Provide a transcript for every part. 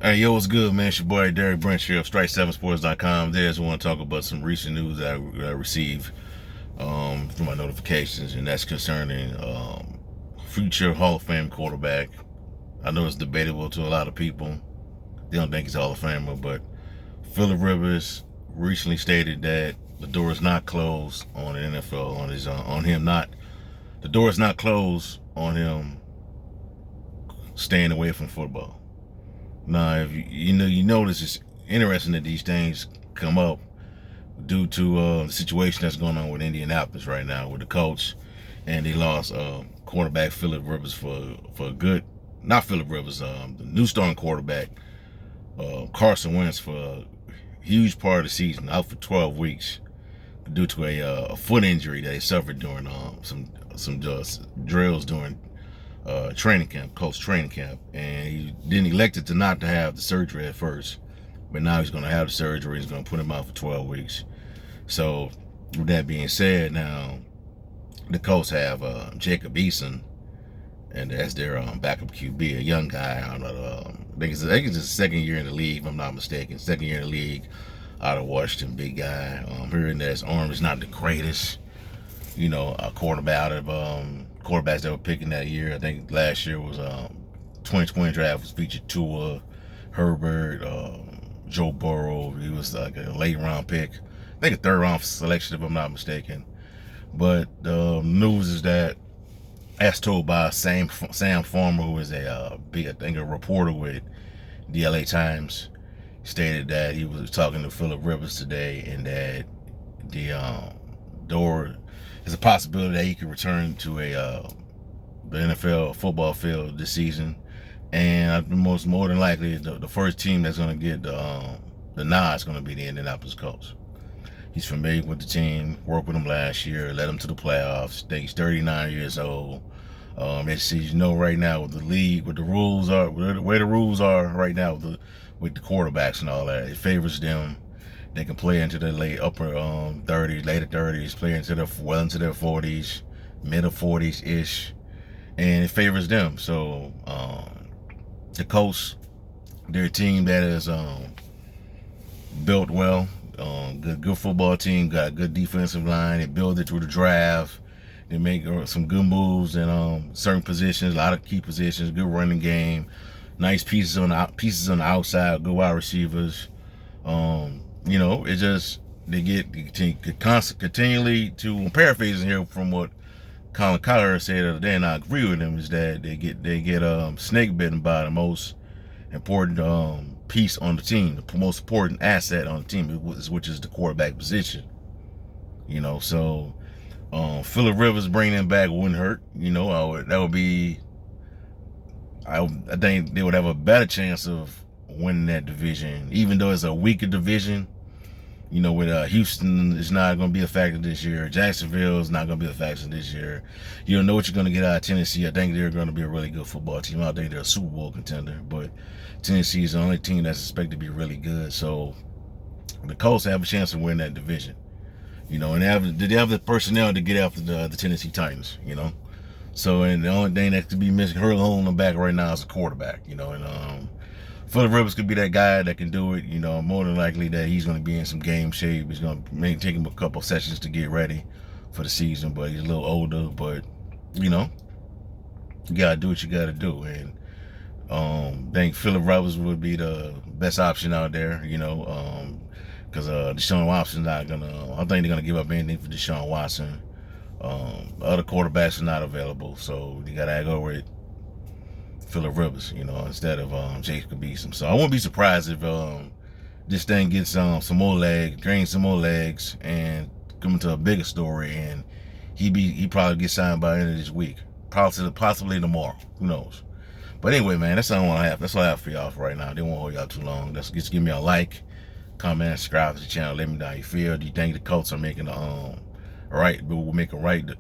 Hey, yo, what's good, man? It's your boy Derek Brent here of Strike7Sports.com. There's I want to talk about some recent news that I received through my notifications, and that's concerning future Hall of Fame quarterback. I know it's debatable to a lot of people. They don't think he's a Hall of Famer, but Philip Rivers recently stated that the door is not closed on the NFL on him not the door is not closed on him staying away from football. Now, if you notice, it's interesting that these things come up due to the situation that's going on with Indianapolis right now with the coach, and they lost quarterback Philip Rivers for a good, not Philip Rivers, the new starting quarterback Carson Wentz for a huge part of the season, out for 12 weeks due to a foot injury that he suffered during some drills during training camp, coach training camp, and he then elected to not to have the surgery at first, but now he's going to have the surgery. He's going to put him out for 12 weeks. So with that being said, now the Colts have Jacob Eason, and that's their backup QB, a young guy. I don't know. I think it's his second year in the league, if I'm not mistaken. Second year in the league, out of Washington, big guy. Hearing that his arm is not the greatest, a quarterback out of quarterbacks that were picking that year. I think last year was 2020 draft was featured Tua, Herbert, Joe Burrow. He was like a late round pick. I think a third round selection, if I'm not mistaken. But the news is that, as told by Sam Farmer, who is a reporter with the LA Times, stated that he was talking to Philip Rivers today, and that the door is a possibility that he could return to the NFL football field this season, and more than likely the first team that's going to get the nod is going to be the Indianapolis Colts. He's familiar with the team, worked with them last year, led them to the playoffs. I think he's 39 years old. As you know, right now with the league, with the rules are where the rules are right now with the quarterbacks and all that, it favors them. They can play into the later 30s, play into their 40s, middle 40s ish, and it favors them. So the Colts, they're a team that is built well, good football team, got a good defensive line. They build it through the draft. They make some good moves in certain positions, a lot of key positions, good running game, nice pieces on the outside, good wide receivers. It just they get continually to, I'm paraphrasing here from what Colin Cowherd said the other day, and I agree with him, is that they get snake bitten by the most important piece on the team, the most important asset on the team, which is the quarterback position. So Philip Rivers bringing him back wouldn't hurt. That would be. I think they would have a better chance of winning that division, even though it's a weaker division. With Houston is not going to be a factor this year. Jacksonville is not going to be a factor this year. You don't know what you're going to get out of Tennessee. I think they're going to be a really good football team. I think they're a Super Bowl contender, but Tennessee is the only team that's expected to be really good. So the Colts have a chance to win that division. And they have the personnel to get after the Tennessee Titans. So, and the only thing that could be missing, her alone on the back right now, is a quarterback. And Philip Rivers could be that guy that can do it. More than likely that he's going to be in some game shape. He's going to take him a couple sessions to get ready for the season, but he's a little older. But you got to do what you got to do. And I think Philip Rivers would be the best option out there. Because Deshaun Watson's not gonna. I think they're gonna give up anything for Deshaun Watson. Other quarterbacks are not available, so you gotta go with Philip Rivers, instead of Jacob Eason. So I wouldn't be surprised if this thing gets some more legs, gains some more legs, and come into a bigger story, and he probably gets signed by the end of this week, possibly tomorrow. Who knows? But anyway, man, that's all I have. That's all I have for y'all for right now. I didn't want to hold y'all too long. Just give me a like, comment, subscribe to the channel. Let me know how you feel. Do you think the Colts are making the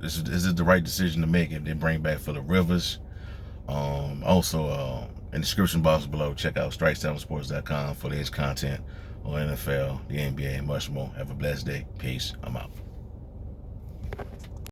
This is the right decision to make if they bring back Philip Rivers? Also, in the description box below, check out Strike7Sports.com for latest content on NFL, the NBA, and much more. Have a blessed day. Peace. I'm out.